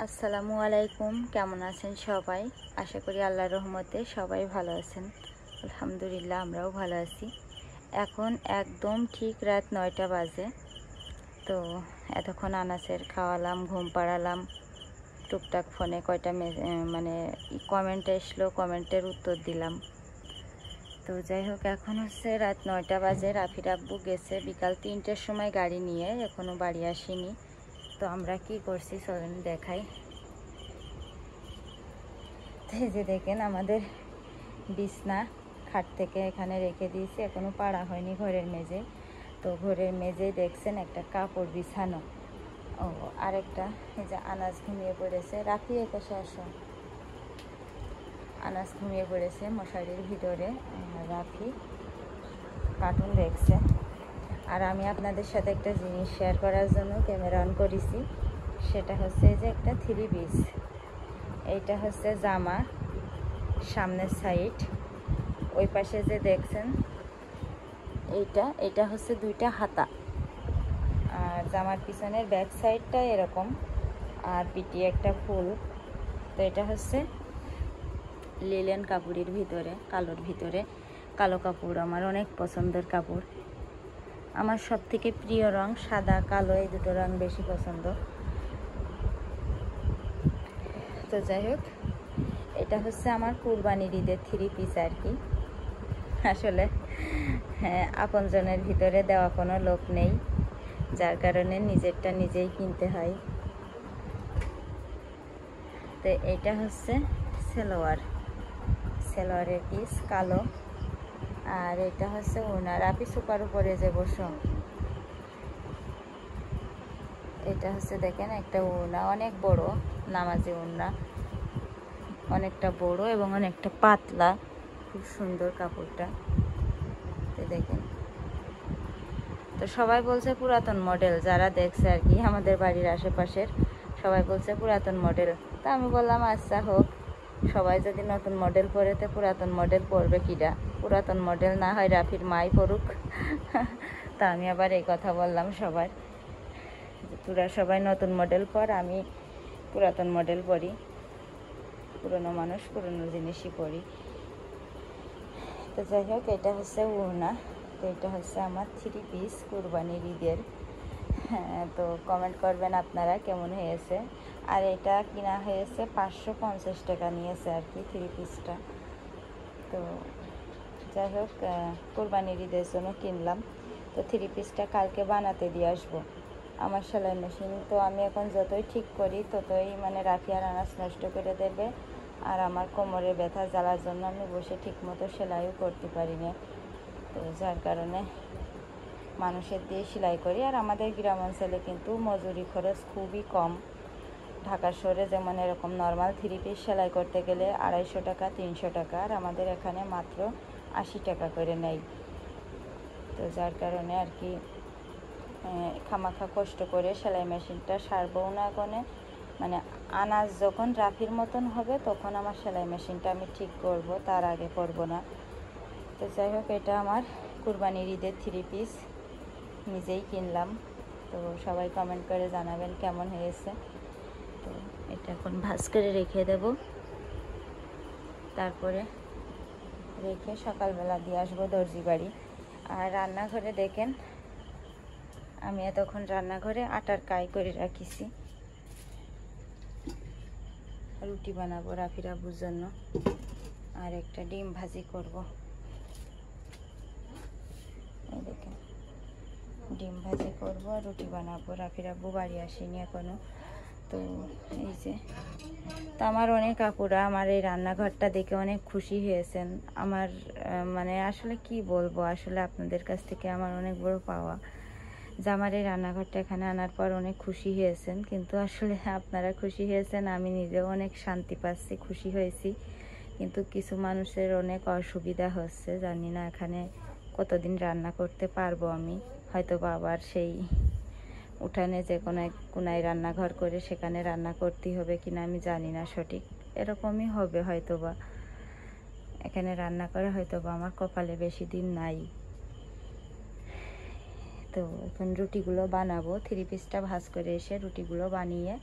আসসালামু আলাইকুম, কেমন আছেন সবাই? আশা করি আল্লাহর রহমতে সবাই ভালো আছেন। আলহামদুলিল্লাহ, আমরাও ভালো আছি। এখন একদম ঠিক রাত 9টা বাজে। তো এতক্ষণ আনাসের খাওয়ালাম, ঘুম পাড়ালাম, টুকটাক ফোনে কয়টা মানে কমেন্ট এসলো, কমেন্টের উত্তর দিলাম। তো যাই হোক, এখন হচ্ছে রাত 9টা বাজে। রাফির আব্বু গেছে বিকাল 3টের সময় গাড়ি নিয়ে, এখনও বাড়ি আসেনি। তো আমরা কি করছি চলেন দেখাই। এই যে দেখেন, আমাদের বিছনা খাট থেকে এখানে রেখে দিয়েছি, এখনো পাড়া হয়নি ঘরের মেঝে। তো ঘরের মেঝেই দেখছেন একটা কাপড় বিছানো। ও আরেকটা, এই যে আনাজ ঘুমিয়ে পড়েছে। রাফি এপাশে আসো। আনাজ ঘুমিয়ে পড়েছে মশারির ভিতরে, রাফি কার্টুন দেখছে। আর আমি আপনাদের সাথে একটা জিনিস শেয়ার করার জন্য ক্যামেরা অন করেছি। সেটা হচ্ছে যে একটা 3 পিস। এইটা হচ্ছে জামা, সামনের সাইড। ওই পাশে যে দেখছেন এইটা হচ্ছে 2টা হাতা। আর জামার পিছনের ব্যাক সাইডটা এরকম, আর পিটি একটা ফুল। তো এটা হচ্ছে লিলেন কাপড়ের ভিতরে, কালোর ভিতরে। কালো কাপড় আমার অনেক পছন্দের কাপড়। আমার সব থেকে প্রিয় রং সাদা কালো, এই দুটো রং বেশি পছন্দ। তো যাই হোক, এটা হচ্ছে আমার কুরবানির ঈদের 3 পিস আর কি। আসলে হ্যাঁ, আপনজনের ভিতরে দেওয়া কোনো লোক নেই, যার কারণে নিজেরটা নিজেই কিনতে হয়। তো এইটা হচ্ছে সেলোয়ারের পিস কালো। আর এটা হচ্ছে ওনার আপি সুপার উপরে যে বসো, এটা হচ্ছে দেখেন একটা ওড়না, অনেক বড় নামাজি ওড়না, অনেকটা বড় এবং অনেকটা পাতলা, খুব সুন্দর কাপড়টা। তো দেখেন, তো সবাই বলছে পুরাতন মডেল, যারা দেখছে আর কি আমাদের বাড়ির আশেপাশের সবাই বলছে পুরাতন মডেল। তা আমি বললাম আচ্ছা হোক, সবাই যদি নতুন মডেল পরে তো পুরাতন মডেল পরবে কিরা? পুরাতন মডেল না হয় রাফির মাই পরুক। তা আমি আবার এই কথা বললাম সবার, তোরা সবাই নতুন মডেল পর, আমি পুরাতন মডেল পরি। পুরনো মানুষ পুরনো জিনিসই পরি। তো যাই হোক, এটা হচ্ছে ওড়না। তো এটা হচ্ছে আমার 3 পিস কুরবানির ঈদের। হ্যাঁ, তো কমেন্ট করবেন আপনারা কেমন হয়েছে। আর এটা কিনা হয়েছে 550 টাকা নিয়েছে আর কি 3 পিসটা। তো যাই হোক, কুরবানির ঈদের জন্য কিনলাম। তো 3 পিসটা কালকে বানাতে দিয়ে আসবো। আমার সেলাই মেশিন তো আমি এখন যতই ঠিক করি ততই মানে রাফি আর আনাজ নষ্ট করে দেবে। আর আমার কোমরে ব্যথা জ্বালার জন্য আমি বসে ঠিক মতো সেলাইও করতে পারি না। তো যার কারণে মানুষের দিয়ে সেলাই করি। আর আমাদের গ্রাম অঞ্চলে কিন্তু মজুরি খরচ খুবই কম। ঢাকা শহরে যেমন এরকম নর্মাল 3 পিস সেলাই করতে গেলে 250 টাকা 300 টাকা, আর আমাদের এখানে মাত্র 80 টাকা করে নেয়। তো যার কারণে আর কি খামাখা কষ্ট করে সেলাই মেশিনটা সারবও না কোনে, মানে আনাজ যখন রাফির মতন হবে তখন আমার সেলাই মেশিনটা আমি ঠিক করব, তার আগে করব না। তো যাই হোক, এটা আমার কুরবানির ঈদের 3 পিস নিজেই কিনলাম। তো সবাই কমেন্ট করে জানাবেন কেমন হয়েছে। তো এটা এখন ভাঁজ করে রেখে দেব, তারপরে রেখে সকালবেলা দিয়ে আসবো দর্জি বাড়ি। আর রান্নাঘরে দেখেন, আমি এতক্ষণ রান্নাঘরে আটার কাই করে রাখিছি, রুটি বানাবো রাফির আব্বুর জন্য, আর একটা ডিম ভাজি করব। এই দেখেন, ডিম ভাজি করব আর রুটি বানাবো। রাফির আব্বু বাড়ি আসেনি এখনো। তো এই যে, তো আমার অনেক আপুরা আমার এই রান্নাঘরটা দেখে অনেক খুশি হয়েছেন। আমার মানে আসলে কি বলবো, আসলে আপনাদের কাছ থেকে আমার অনেক বড় পাওয়া যে আমার এই রান্নাঘরটা এখানে আনার পর অনেক খুশি হয়েছেন। কিন্তু আসলে আপনারা খুশি হয়েছেন, আমি নিজেও অনেক শান্তি পাচ্ছি, খুশি হয়েছি। কিন্তু কিছু মানুষের অনেক অসুবিধা হচ্ছে, জানি না এখানে কতদিন রান্না করতে পারবো আমি। হয়তো বা আবার সেই উঠানে যে কোনো এক কোনায় রান্নাঘর করে সেখানে রান্না করতে হবে কিনা আমি জানি না সঠিক। এরকমই হবে হয়তো বা, এখানে রান্না করে হয়তো বা আমার কপালে বেশি দিন নাই। তো এখন রুটিগুলো বানাবো, 3 পিসটা ভাজ করে এসে রুটিগুলো বানিয়ে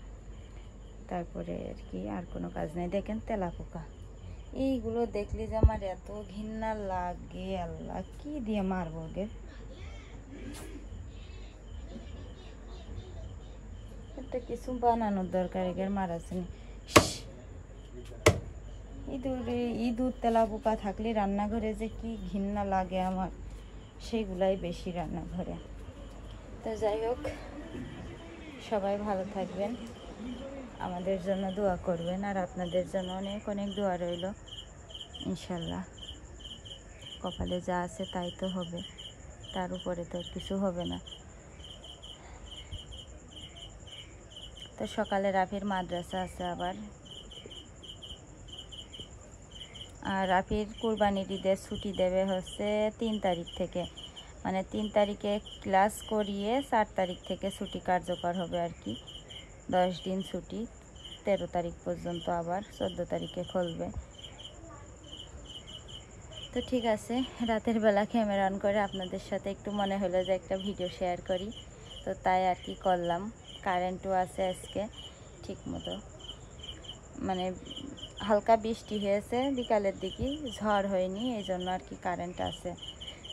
তারপরে আর কি আর কোনো কাজ নেই। দেখেন তেলাপোকা, এইগুলো দেখলে যে আমার এত ঘৃণা লাগে, আল্লাহ কি দিয়ে মারবো ওকে। একটা কিছু বানানোর দরকার, এগের মারাছেনি। ইঁদুর তেলাপোকা থাকলে রান্নাঘরে যে কি ঘৃণা লাগে আমার, সেইগুলাই বেশি রান্নাঘরে। তো যাই হোক, সবাই ভালো থাকবেন, আমাদের জন্য দোয়া করবেন, আর আপনাদের জন্য অনেক অনেক দোয়া রইল। ইনশাল্লাহ কপালে যা আছে তাই তো হবে, তার উপরে তো কিছু হবে না। তো সকালে রাফির মাদ্রাসা আছে আবার, আর রাফির কুরবানির ঈদের ছুটি দেবে হচ্ছে 3 তারিখ থেকে, মানে 3 তারিখে ক্লাস করিয়ে 4 তারিখ থেকে ছুটি কার্যকর হবে আর কি। 10 দিন ছুটি, 13 তারিখ পর্যন্ত, আবার 14 তারিখে খুলবে। তো ঠিক আছে, রাতের বেলা ক্যামেরা অন করে আপনাদের সাথে একটু মনে হলো যে একটা ভিডিও শেয়ার করি, তো তাই আর কি করলাম। কারেন্টও আছে আজকে ঠিক মতো, মানে হালকা বৃষ্টি হয়েছে বিকালের দিকে, ঝড় হয়নি, এই জন্য আর কি কারেন্ট আছে।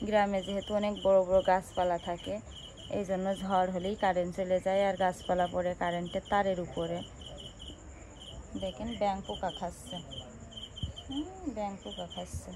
গ্রামে যেহেতু অনেক বড় বড় গাছপালা থাকে, এই জন্য ঝড় হলেই কারেন্ট চলে যায়, আর গাছপালা পড়ে কারেন্টের তারের উপরে। দেখেন ব্যাঙ পোকা খাচ্ছে, ব্যাঙ পোকা খাচ্ছে।